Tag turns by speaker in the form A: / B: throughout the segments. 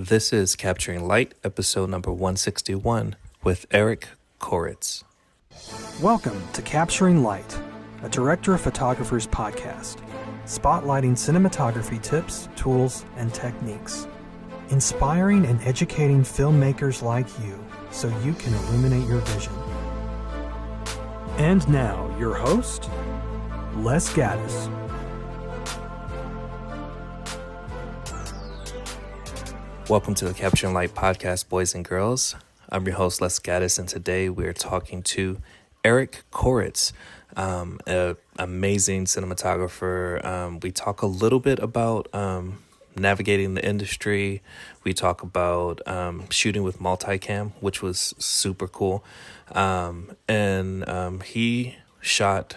A: This is Capturing Light, episode number 161, with Eric Koretz.
B: Welcome to Capturing Light, a director of photographers podcast, spotlighting cinematography tips, tools, and techniques, inspiring and educating filmmakers like you so you can illuminate your vision. And now, your host, Les Gaddis.
A: Welcome to the Capturing Light podcast, boys and girls. I'm your host, Les Gaddis, and today we're talking to Eric Koretz, an amazing cinematographer. We talk a little bit about navigating the industry. We talk about shooting with multicam, which was super cool. And he shot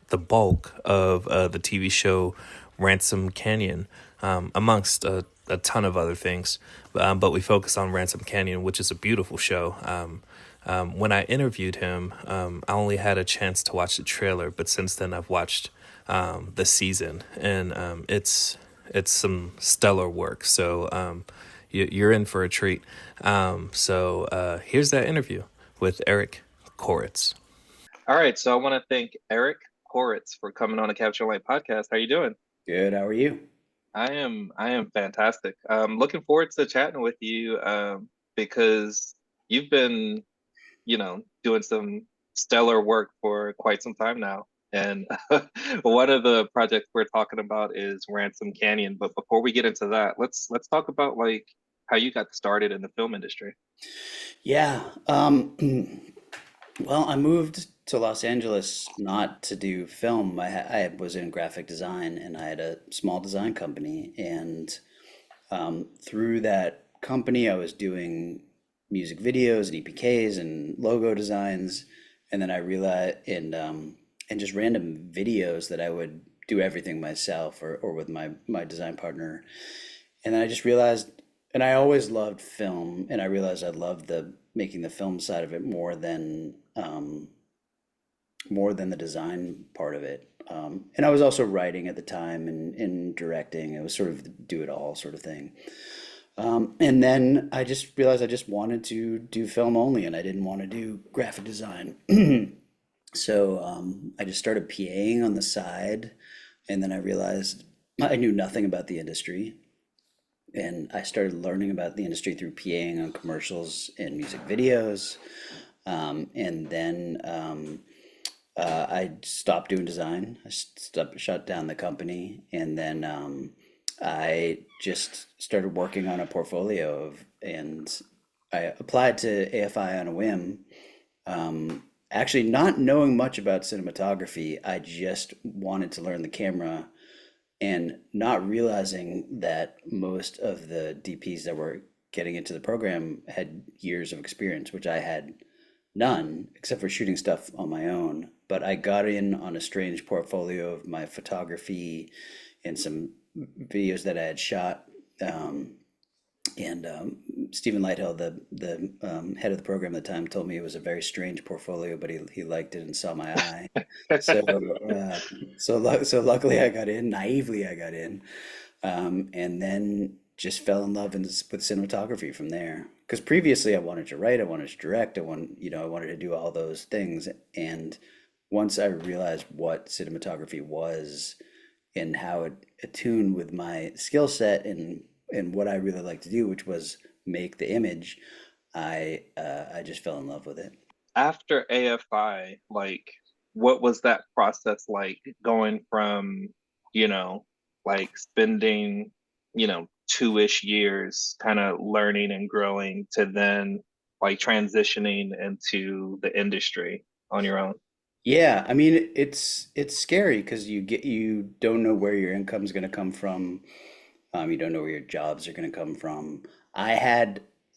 A: the bulk of the TV show Ransom Canyon, amongst a ton of other things. But we focus on Ransom Canyon, which is a beautiful show. When I interviewed him, I only had a chance to watch the trailer, but since then I've watched the season, and it's some stellar work. So you're in for a treat. So here's that interview with Eric Koretz.
C: All right, so I want to thank Eric Koretz for coming on the Capture Light podcast. How you doing?
D: Good. How are you?
C: I am fantastic. Looking forward to chatting with you because you've been, doing some stellar work for quite some time now. And one of the projects we're talking about is Ransom Canyon. But before we get into that, let's talk about like how you got started in the film industry.
D: Yeah. Well, I moved to Los Angeles not to do film. I was in graphic design and I had a small design company. And through that company, I was doing music videos and EPKs and logo designs. And then I realized, and just random videos that I would do everything myself or with my design partner. And then I just realized, and I always loved film, and I realized I loved making the film side of it more than the design part of it. And I was also writing at the time and directing. It was sort of the do it all sort of thing. And then I just realized I just wanted to do film only, and I didn't want to do graphic design. So I just started PAing on the side, and then I realized I knew nothing about the industry. And I started learning about the industry through PAing on commercials and music videos. And then I stopped doing design. I shut down the company. And then I just started working on a portfolio and I applied to AFI on a whim. Actually, not knowing much about cinematography, I just wanted to learn the camera and not realizing that most of the DPs that were getting into the program had years of experience, which I had none, except for shooting stuff on my own. But I got in on a strange portfolio of my photography and some videos that I had shot. And Stephen Lighthill, the head of the program at the time, told me it was a very strange portfolio, but he liked it and saw my eye. So luckily I got in. Naively I got in, and then just fell in love with cinematography from there. Because previously I wanted to write, I wanted to direct, I wanted to do all those things. And once I realized what cinematography was and how it attuned with my skill set and what I really like to do, which was make the image, I just fell in love with it.
C: After AFI, like what was that process like going from, like spending, 2-ish years kind of learning and growing to then like transitioning into the industry on your own?
D: Yeah, I mean it's scary because you don't know where your income's going to come from. You don't know where your jobs are going to come from.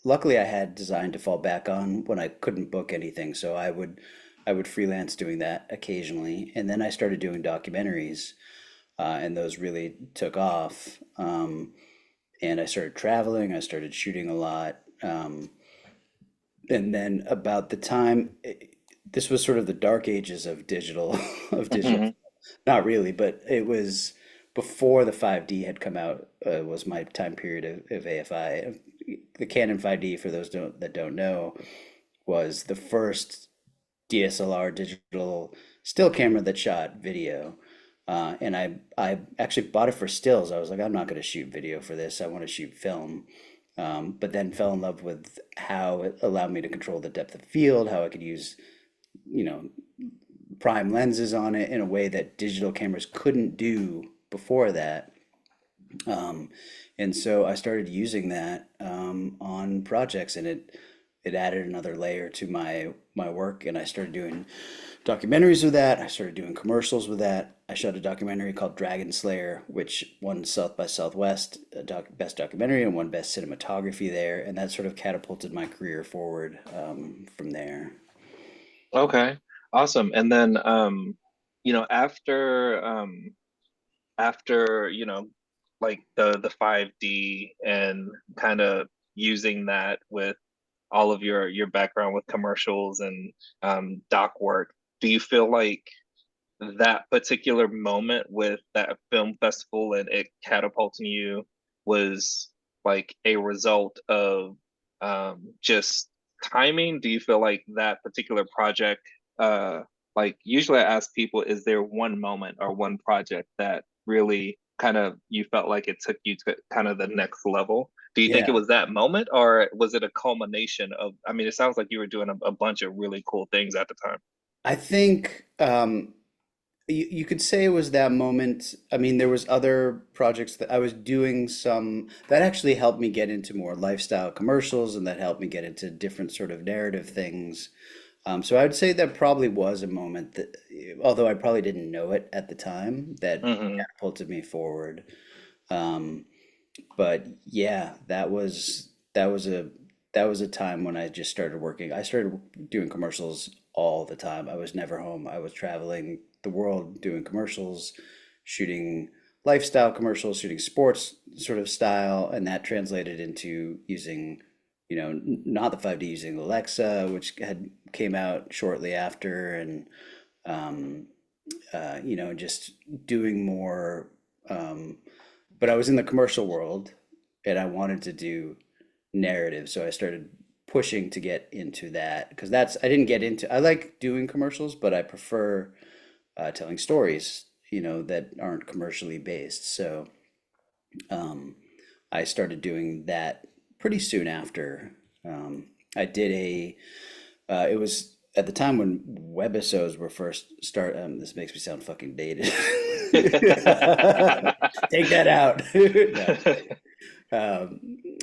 D: Luckily I had design to fall back on when I couldn't book anything, so I would freelance doing that occasionally, and then I started doing documentaries, and those really took off. And I started traveling. I started shooting a lot, and then about the time this was sort of the dark ages of digital of digital.
C: Hmm.
D: Not really, but it was before the 5D had come out, was my time period of AFI. the Canon 5D, for those that don't know, was the first DSLR digital still camera that shot video. And I actually bought it for stills. I was like, I'm not going to shoot video for this. I want to shoot film. But then fell in love with how it allowed me to control the depth of field, how I could use, you know, prime lenses on it in a way that digital cameras couldn't do before that. And so I started using that on projects, and it added another layer to my work. And I started doing documentaries with that. I started doing commercials with that. I shot a documentary called Dragon Slayer, which won South by Southwest best documentary and won best cinematography there. And that sort of catapulted my career forward from there.
C: Okay, awesome. And then after like the 5D and kind of using that with all of your background with commercials and doc work, do you feel like that particular moment with that film festival and it catapulting you was like a result of just timing? Do you feel like that particular project, like usually I ask people, is there one moment or one project that really kind of you felt like it took you to kind of the next level? Do you think it
D: Yeah,
C: was that moment, or was it a culmination of, I mean, it sounds like you were doing a bunch of really cool things at the time.
D: I think you could say it was that moment. I mean, there was other projects that I was doing some that actually helped me get into more lifestyle commercials, and that helped me get into different sort of narrative things. So I would say that probably was a moment that, although I probably didn't know it at the time, that
C: Hmm.
D: catapulted me forward. Um, but yeah, that was a time when I just started working. I started doing commercials all the time. I was never home. I was traveling the world doing commercials, shooting lifestyle commercials, shooting sports sort of style, and that translated into using, not the 5D, using Alexa, which had came out shortly after, and um, just doing more. But I was in the commercial world, and I wanted to do narrative, so I started pushing to get into that because I didn't get into. I like doing commercials, but I prefer telling stories, that aren't commercially based. So um, I started doing that pretty soon after. I did it was at the time when webisodes were first start. This makes me sound fucking dated. Take that out. No.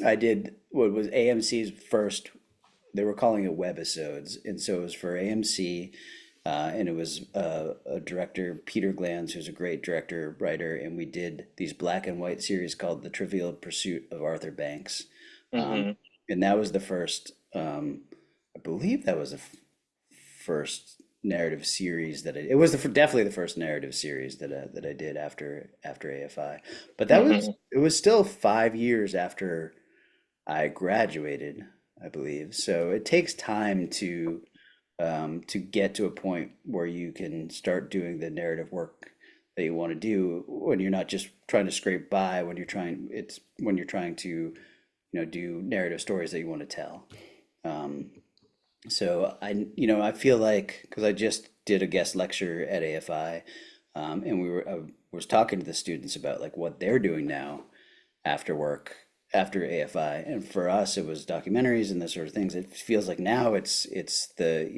D: I did what was AMC's first. They were calling it webisodes, and so it was for AMC, and it was a director, Peter Glanz, who's a great director, writer, and we did these black and white series called The Trivial Pursuit of Arthur Banks, um,
C: Hmm.
D: and that was the first. I believe that was the first narrative series that it was definitely the first narrative series that I did after AFI, but
C: Hmm.
D: it was still 5 years after I graduated, I believe. So it takes time to get to a point where you can start doing the narrative work that you want to do when you're not just trying to scrape by, when you're trying to, do narrative stories that you want to tell. Um, so I feel like because I just did a guest lecture at AFI, and I was talking to the students about like what they're doing now after work, after AFI, and for us it was documentaries and those sort of things. It feels like now it's the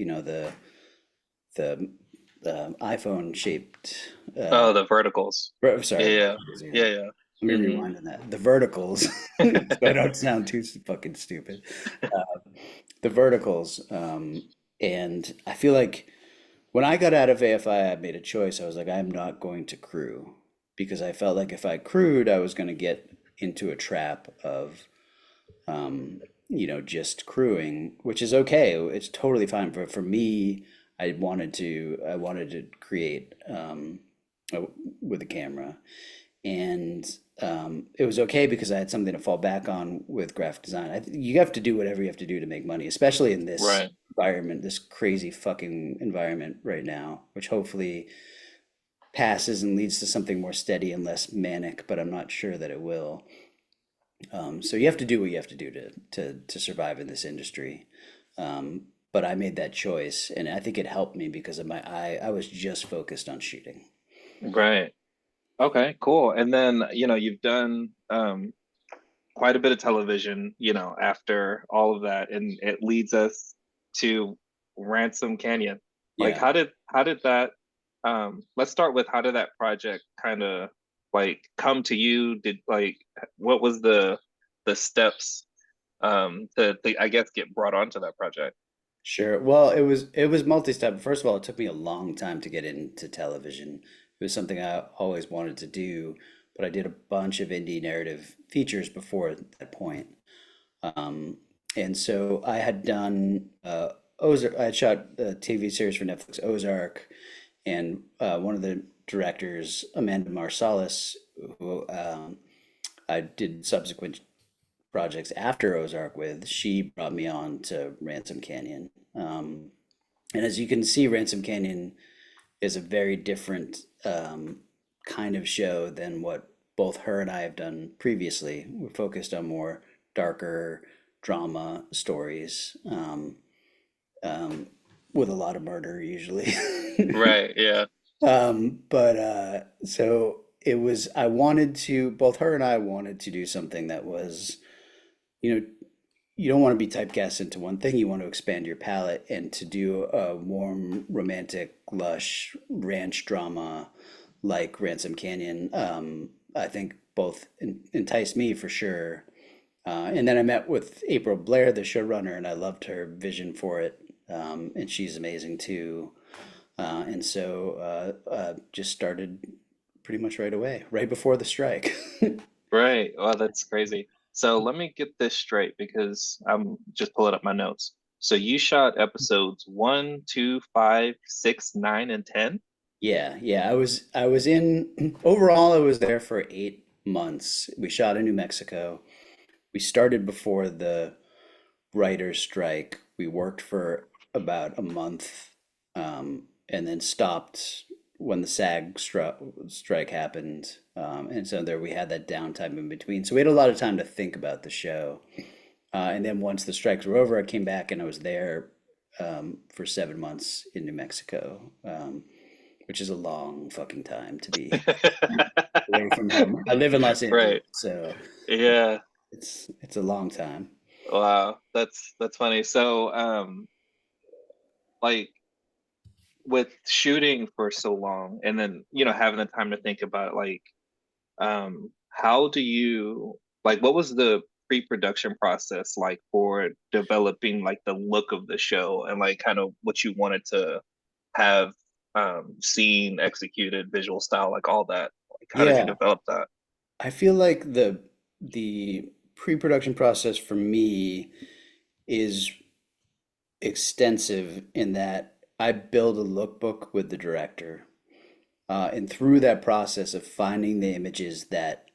D: iPhone shaped.
C: Oh, the verticals.
D: Sorry,
C: Yeah,
D: verticals, yeah.
C: yeah, yeah.
D: Let me
C: Hmm.
D: rewind on that. The verticals, so I don't sound too fucking stupid. The verticals, and I feel like when I got out of AFI, I made a choice. I was like, I'm not going to crew because I felt like if I crewed, I was going to get into a trap of, just crewing, which is okay. It's totally fine. But for me, I wanted to create uh, with a camera, and it was okay because I had something to fall back on with graphic design. You have to do whatever you have to do to make money, especially in this
C: Right.
D: environment, this crazy fucking environment right now, which hopefully passes and leads to something more steady and less manic, but I'm not sure that it will. So you have to do what you have to do to survive in this industry. But I made that choice, and I think it helped me because of I was just focused on shooting.
C: Right. Okay, cool. And then, you've done quite a bit of television, after all of that, and it leads us to Ransom Canyon. Like,
D: Yeah.
C: how did that let's start with, how did that project kind of like come to you? Did like what was the steps to I guess get brought onto that project?
D: Sure. Well, it was multi-step. First of all, it took me a long time to get into television. It was something I always wanted to do, but I did a bunch of indie narrative features before that point. Um, and so I had done Ozark. I had shot a TV series for Netflix, Ozark, and one of the directors, Amanda Marsalis, who I did subsequent projects after Ozark with, she brought me on to Ransom Canyon. And as you can see, Ransom Canyon is a very different kind of show than what both her and I have done previously. We're focused on more darker drama stories, with a lot of murder usually.
C: Right, yeah.
D: But so it was, I wanted to, both her and I wanted to do something that was, you know, you don't want to be typecast into one thing. You want to expand your palette, and to do a warm, romantic, lush ranch drama like Ransom Canyon, I think both enticed me for sure. And then I met with April Blair, the showrunner, and I loved her vision for it. And she's amazing too. And so just started pretty much right away, right before the strike.
C: Right. Well, that's crazy. So let me get this straight because I'm just pulling up my notes. So you shot episodes one, two, five, six, nine, and 10?
D: Yeah, yeah. I was in overall I was there for 8 months. We shot in New Mexico. We started before the writer's strike. We worked for about a month, and then stopped when the strike happened. And so there we had that downtime in between. So we had a lot of time to think about the show. And then once the strikes were over, I came back and I was there for 7 months in New Mexico, which is a long fucking time to be away from home. I live in Los Angeles,
C: Right.
D: so
C: Yeah.
D: it's a long time.
C: Wow. That's funny. So like with shooting for so long and then, having the time to think about like how do you like what was the pre-production process like for developing like the look of the show and like kind of what you wanted to have seen, executed, visual style, like all that. Like how did you
D: Yeah,
C: develop that?
D: I feel like the pre-production process for me is extensive in that I build a lookbook with the director. And through that process of finding the images that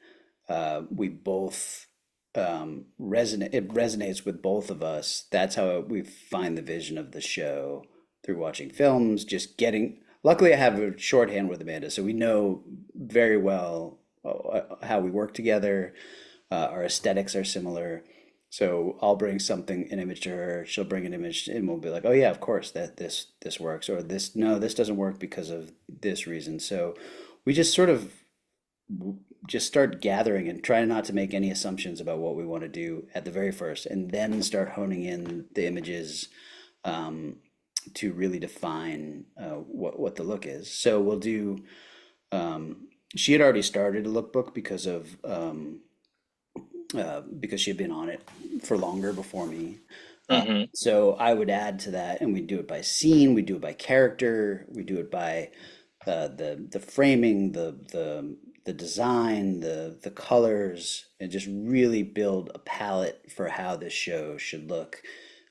D: we both resonate, it resonates with both of us. That's how we find the vision of the show through watching films, just getting. Luckily, I have a shorthand with Amanda, so we know very well how we work together. Our aesthetics are similar. So I'll bring something, an image to her. She'll bring an image, and we'll be like, "Oh yeah, of course that this works," or "This no, this doesn't work because of this reason." So we just sort of just start gathering and try not to make any assumptions about what we want to do at the very first, and then start honing in the images um, to really define what the look is. So we'll do. She had already started a lookbook because she had been on it for longer before me.
C: Hmm.
D: So I would add to that, and we do it by scene, we do it by character, we do it by the framing, the design, the colors, and just really build a palette for how this show should look.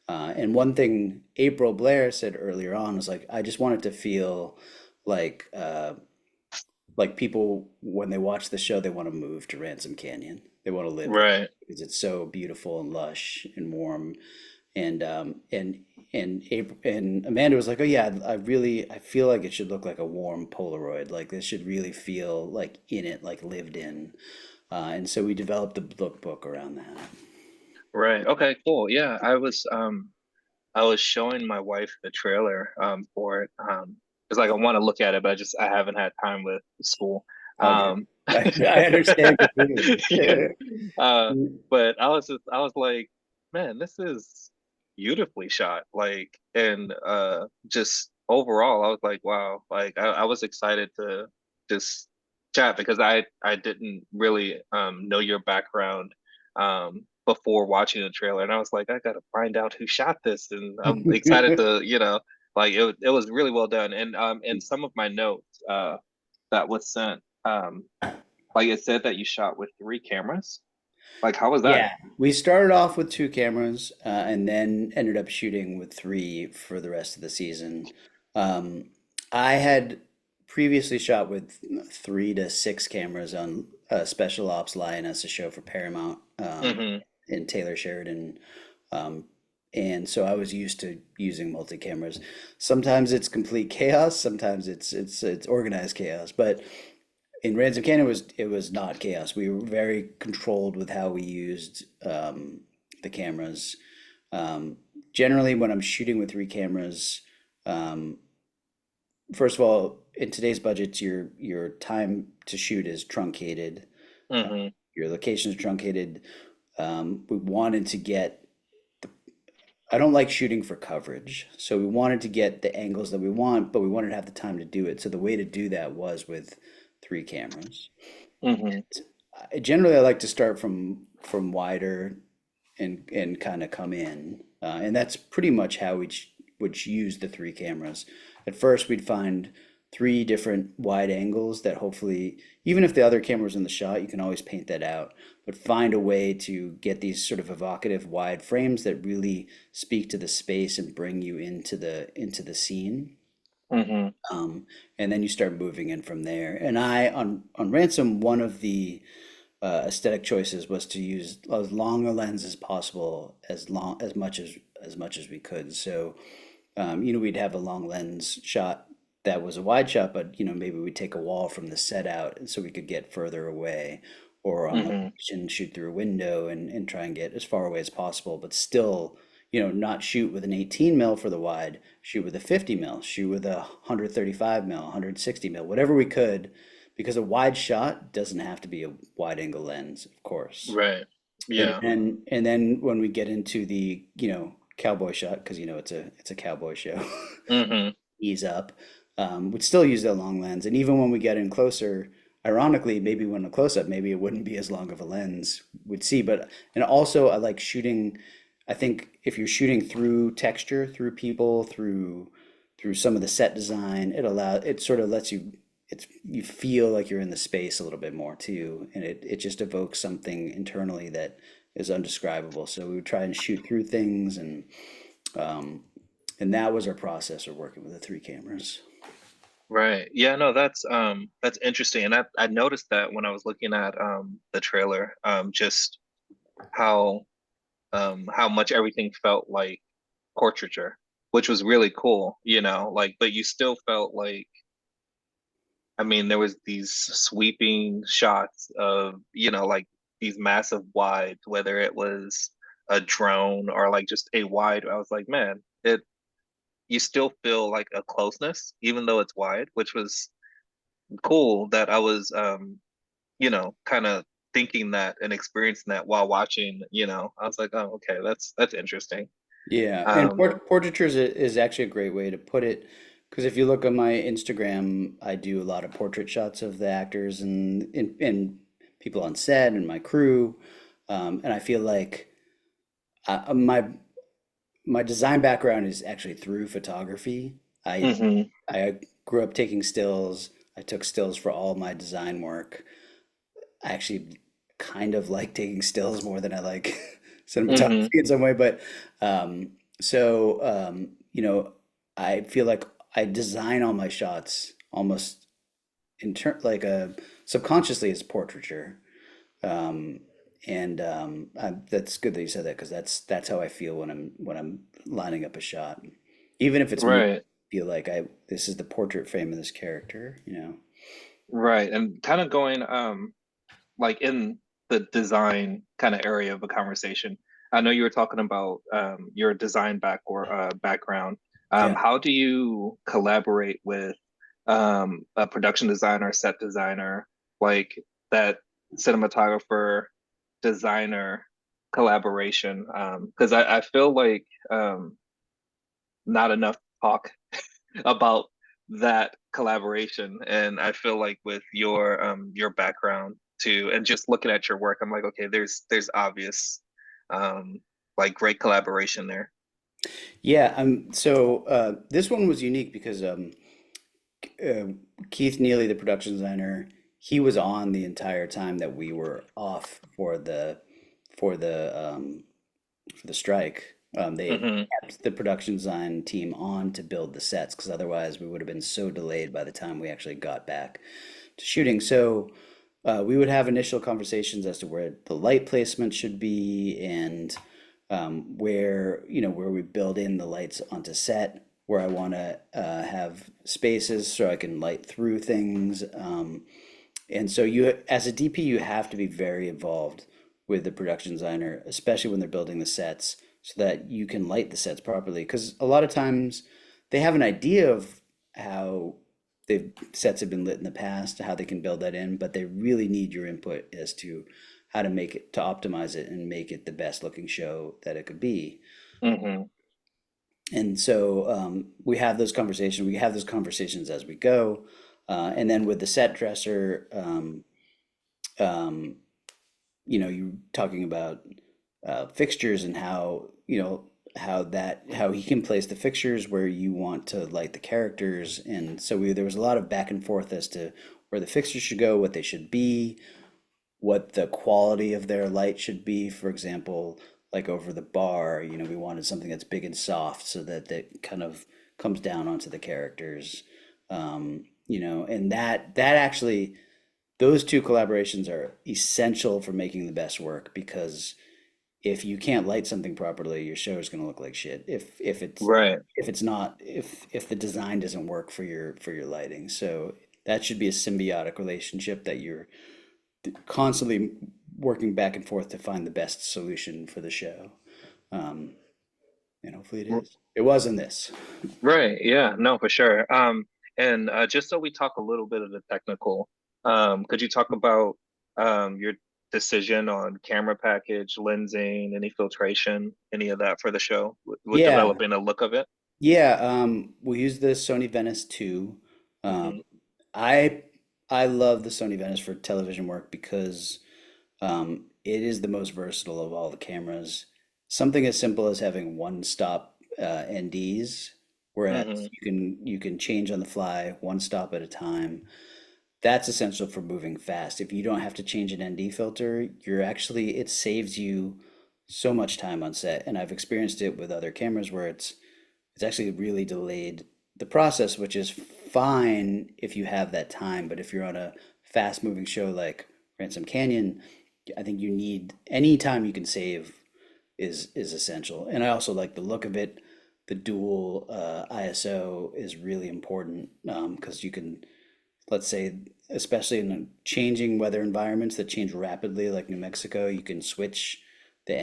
D: And one thing April Blair said earlier on was like, I just want it to feel like people when they watch the show, they want to move to Ransom Canyon. They want to live there
C: Right.
D: because it's so beautiful and lush and warm. And April and Amanda was like, "Oh yeah, I feel like it should look like a warm Polaroid. Like this should really feel like in it, like lived in." And so we developed the lookbook around that.
C: Right. Okay, cool. Yeah, I was showing my wife the trailer for it. It's like I want to look at it, but I haven't had time with school.
D: Okay.
C: Um
D: I understand completely.
C: yeah. Uh but I was like, man, this is beautifully shot. Like and just overall I was like, wow, like I was excited to just chat because I didn't really know your background before watching the trailer, and I was like, I gotta find out who shot this, and I'm excited to, like it was really well done, and in some of my notes that was sent, like it said that you shot with three cameras. Like, how was that?
D: Yeah, we started off with two cameras and then ended up shooting with three for the rest of the season. Um, I had previously shot with 3 to 6 cameras on Special Ops Lioness, a show for Paramount
C: Hmm.
D: in Taylor Sheridan. Um, and so I was used to using multi-cameras. Sometimes it's complete chaos, sometimes it's organized chaos, but in Ransom Canyon it was not chaos. We were very controlled with how we used the cameras. Um, Generally, when I'm shooting with 3 cameras, um, first of all, in today's budgets, your time to shoot is truncated. Uh,
C: Hmm.
D: your location is truncated. We wanted to get. I don't like shooting for coverage, so we wanted to get the angles that we want, but we wanted to have the time to do it. So the way to do that was with 3 cameras.
C: Hmm.
D: Generally, I like to start from wider and kind of come in, and that's pretty much how would use the 3 cameras. At first, we'd find 3 different wide angles that hopefully, even if the other camera was in the shot, you can always paint that out. But find a way to get these sort of evocative wide frames that really speak to the space and bring you into the scene.
C: Hmm.
D: Um, and then you start moving in from there. And on Ransom, one of the aesthetic choices was to use as long a lens as possible, as much as we could. So, we'd have a long lens shot that was a wide shot, but maybe we'd take a wall from the set out so we could get further away, or on
C: Hmm.
D: location shoot through a window and try and get as far away as possible, but still, not shoot with an 18 mil for the wide, shoot with a 50 mil, shoot with a 135 mil, 160 mil, whatever we could, because a wide shot doesn't have to be a wide angle lens, of course.
C: Right.
D: And
C: Yeah.
D: then and then when we get into the, cowboy shot, because it's a cowboy show,
C: Hmm.
D: ease up. We'd still use that long lens, and even when we get in closer, ironically, maybe when a close up, maybe it wouldn't be as long of a lens we'd see. But and also, I like shooting. I think if you're shooting through texture, through people, through some of the set design, it sort of lets you feel like you're in the space a little bit more too, and it just evokes something internally that is undescribable. So we would try and shoot through things, um, and that was our process of working with the 3 cameras.
C: Right. Yeah, no, that's interesting. And I noticed that when I was looking at the trailer, just how how much everything felt like portraiture, which was really cool, like, but you still felt like, I mean, there was these sweeping shots of, like these massive wides, whether it was a drone or like just a wide. I was like, man, you still feel like a closeness, even though it's wide, which was cool that I was, kind of thinking that and experiencing that while watching, I was like, oh, okay, that's interesting.
D: Yeah, and
C: Um,
D: portraiture is actually a great way to put it, because if you look on my Instagram, I do a lot of portrait shots of the actors and people on set and my crew, and I feel like my design background is actually through photography. I
C: mhm,
D: I grew up taking stills. I took stills for all my design work. I actually kind of like taking stills more than I like cinematography
C: mhm,
D: in some way, but so I feel like I design all my shots almost like a subconsciously as portraiture. Um, and that's good that you said that, because that's how I feel when I'm lining up a shot, even if it's me.
C: right,
D: I feel like I this is the portrait frame of this character.
C: right, and kind of going, like in the design kind of area of a conversation. I know you were talking about your design background.
D: Yeah.
C: How do you collaborate with a production designer, set designer, like that cinematographer designer collaboration? Because I feel like not enough talk about that collaboration, and I feel like with your background too, and just looking at your work, I'm like, okay, there's obvious um like great collaboration there.
D: Yeah, so this one was unique because uh, Keith Neely, the production designer, he was on the entire time that we were off for the for the strike. They
C: Hmm.
D: kept the production design team on to build the sets because otherwise we would have been so delayed by the time we actually got back to shooting. So we would have initial conversations as to where the light placement should be and where where we build in the lights onto set, where I want to have spaces so I can light through things. And so you, as a DP, you have to be very involved with the production designer, especially when they're building the sets, so that you can light the sets properly. Because a lot of times they have an idea of how sets have been lit in the past, how they can build that in, but they really need your input as to how to make it, to optimize it and make it the best looking show that it could be.
C: Hmm.
D: And so we have those conversations. We have those conversations as we go. And then with the set dresser, um, you talking about fixtures and how, how he can place the fixtures where you want to light the characters. And so there was a lot of back and forth as to where the fixtures should go, what they should be, what the quality of their light should be. For example, like over the bar, we wanted something that's big and soft so that it kind of comes down onto the characters. And that actually, those two collaborations are essential for making the best work because if you can't light something properly, your show is going to look like shit.
C: Right.
D: If it's not if the design doesn't work for your lighting. So that should be a symbiotic relationship that you're constantly working back and forth to find the best solution for the show. Um, and hopefully it is. It was in this.
C: Right. Yeah. No, for sure. And just so we talk a little bit of the technical, could you talk about your decision on camera package, lensing, any filtration, any of that for the show with
D: Yeah,
C: developing a look of it?
D: yeah. We use the Sony Venice 2.
C: Hmm.
D: Um, I I love the Sony Venice for television work because it is the most versatile of all the cameras. Something as simple as having one stop NDs, whereas
C: Hmm.
D: you can change on the fly, one stop at a time. That's essential for moving fast. If you don't have to change an ND filter, it saves you so much time on set. And I've experienced it with other cameras where it's actually really delayed the process, which is fine if you have that time. But if you're on a fast moving show like Ransom Canyon, I think you need any time you can save is essential. And I also like the look of it. The dual ISO is really important because you can, let's say, especially in changing weather environments that change rapidly, like New Mexico, you can switch the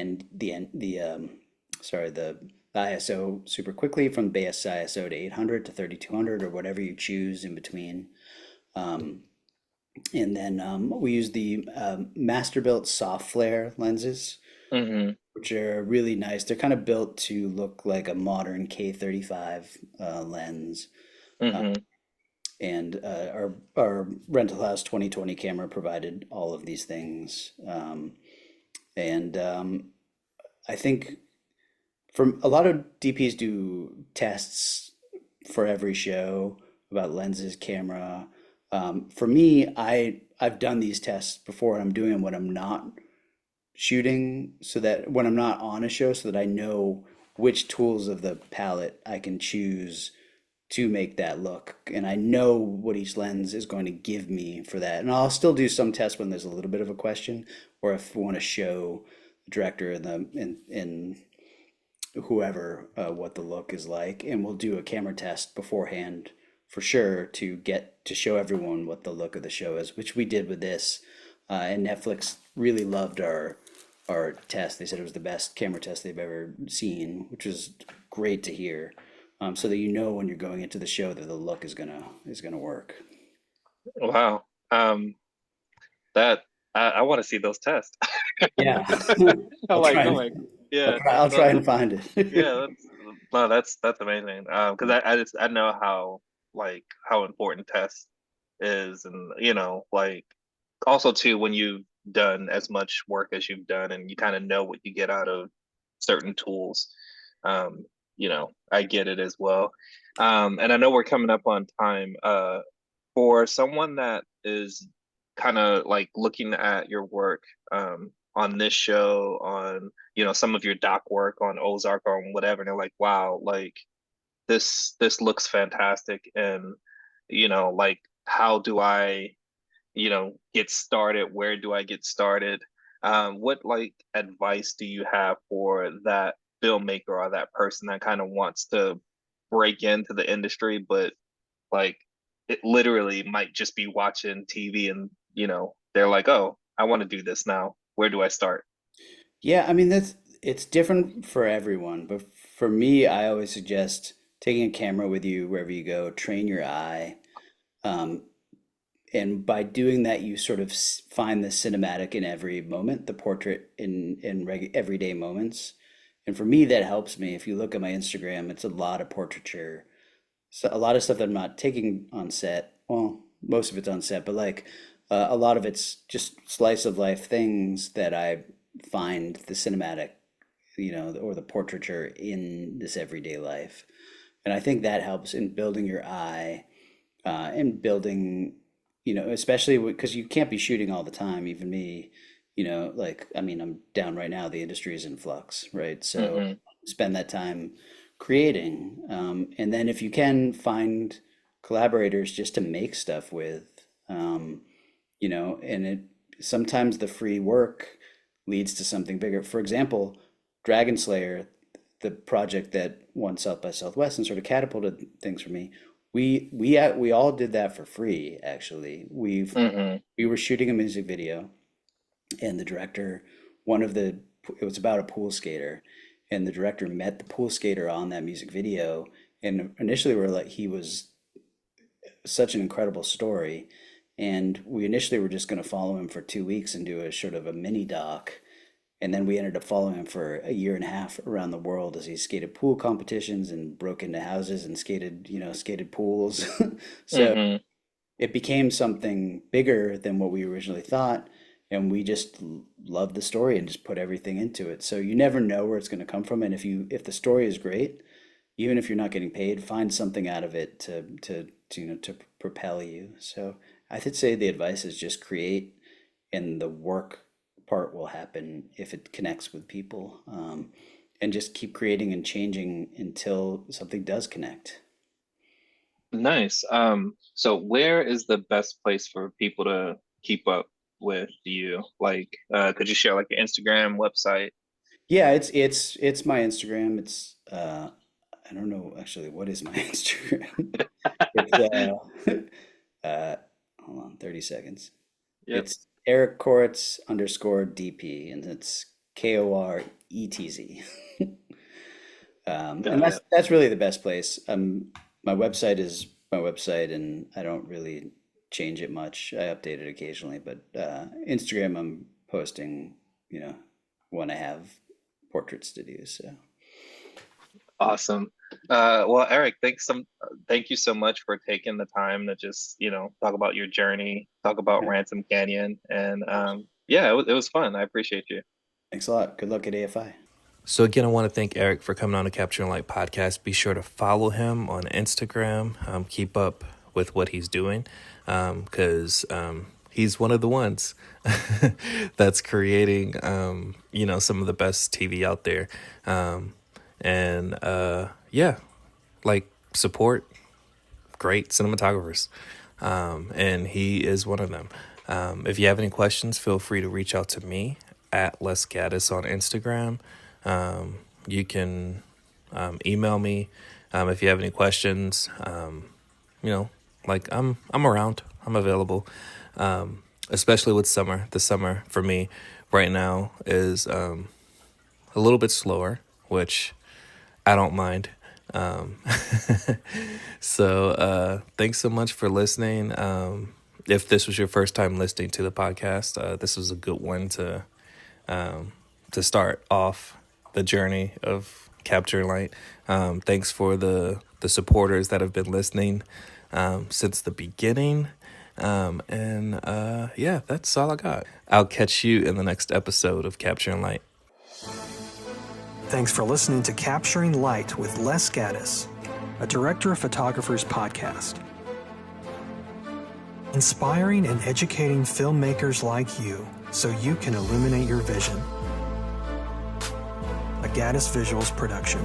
D: ISO super quickly from base ISO to 800 to 3200 or whatever you choose in between. Um, and then we use the Masterbuilt soft flare lenses,
C: Hmm.
D: which are really nice. They're kind of built to look like a modern K35 lens. Uh,
C: Hmm.
D: and our rental house 2020 camera provided all of these things. And I think from a lot of DPs do tests for every show about lenses, camera. For me, I've done these tests before, and I'm doing them when I'm not shooting, so that when I'm not on a show, so that I know which tools of the palette I can choose to make that look, and I know what each lens is going to give me for that. And I'll still do some tests when there's a little bit of a question, or if I want to show the director and whoever what the look is like, and we'll do a camera test beforehand for sure to get to show everyone what the look of the show is, which we did with this. And Netflix really loved our test. They said it was the best camera test they've ever seen, which was great to hear. So that you know when you're going into the show that the look is gonna work.
C: Wow. That I want to see those tests.
D: Yeah,
C: I'm
D: I'll
C: like,
D: try
C: I'm
D: and
C: like, yeah,
D: I'll try
C: no,
D: and find it.
C: yeah, that's no, that's amazing. Because I know how like how important test is, and like also too when you've done as much work as you've done, and you kind of know what you get out of certain tools. Um, I get it as well. And I know we're coming up on time. For someone that is kind of like looking at your work on this show, on some of your doc work on Ozark or on whatever, and they're like, wow, like this looks fantastic, and like how do I get started? Where do I get started? What like advice do you have for that filmmaker or that person that kind of wants to break into the industry, but like it literally might just be watching TV and they're like, oh, I want to do this now. Where do I start?
D: Yeah, I mean it's different for everyone, but for me, I always suggest taking a camera with you wherever you go, train your eye. Um, and by doing that, you sort of find the cinematic in every moment, the portrait in everyday moments. And for me, that helps me. If you look at my Instagram, it's a lot of portraiture. So a lot of stuff that I'm not taking on set. Well, most of it's on set, but like a lot of it's just slice of life things that I find the cinematic, or the portraiture in this everyday life. And I think that helps in building your eye, and building, especially because you can't be shooting all the time. Even me, like, I mean, I'm down right now. The industry is in flux, right? So
C: Hmm.
D: spend that time creating. And then if you can find collaborators just to make stuff with, and it sometimes the free work leads to something bigger. For example, Dragon Slayer, the project that won South by Southwest and sort of catapulted things for me. We all did that for free, actually.
C: Hmm.
D: We were shooting a music video, and the director, one of the it was about a pool skater, and the director met the pool skater on that music video, and initially we were like, he was such an incredible story, and we initially were just going to follow him for 2 weeks and do a sort of a mini doc, and then we ended up following him for a year and a half around the world as he skated pool competitions and broke into houses and skated pools. So
C: Hmm.
D: it became something bigger than what we originally thought, and we just loved the story and just put everything into it. So you never know where it's going to come from, and if the story is great, even if you're not getting paid, find something out of it to propel you. So I would say the advice is just create, and the work part will happen if it connects with people, and just keep creating and changing until something does connect.
C: Nice. So where is the best place for people to keep up with you? Like, could you share like your Instagram website?
D: Yeah, it's my Instagram. It's I don't know actually what is my Instagram. It's uh hold on, 30 seconds.
C: Yep,
D: It's Eric Koretz underscore DP, and it's Koretz. And
C: got it.
D: that's really the best place. My website is my website, and I don't really change it much. I update it occasionally, but Instagram, I'm posting, when I have portraits to do. So
C: Awesome. Well, Eric, thank you so much for taking the time to just, talk about your journey, talk about
D: yeah,
C: Ransom Canyon, and yeah, it was fun. I appreciate you.
D: thanks a lot. Good luck at AFI.
A: So again, I want to thank Eric for coming on the Capturing Light podcast. Be sure to follow him on Instagram. Keep up with what he's doing, because he's one of the ones that's creating, some of the best TV out there. And yeah, like support great cinematographers, and he is one of them. If you have any questions, feel free to reach out to me at Les Gaddis on Instagram. You can email me if you have any questions. Like I'm around, I'm available. especially with summer. The summer for me right now is a little bit slower, which I don't mind. Um, thanks so much for listening. If this was your first time listening to the podcast, this was a good one to start off the journey of Capturing Light. Thanks for the supporters that have been listening since the beginning. Yeah, that's all I got. I'll catch you in the next episode of Capturing Light.
B: Thanks for listening to Capturing Light with Les Gaddis, a Director of Photographers podcast. Inspiring and educating filmmakers like you so you can illuminate your vision. A Gaddis Visuals production.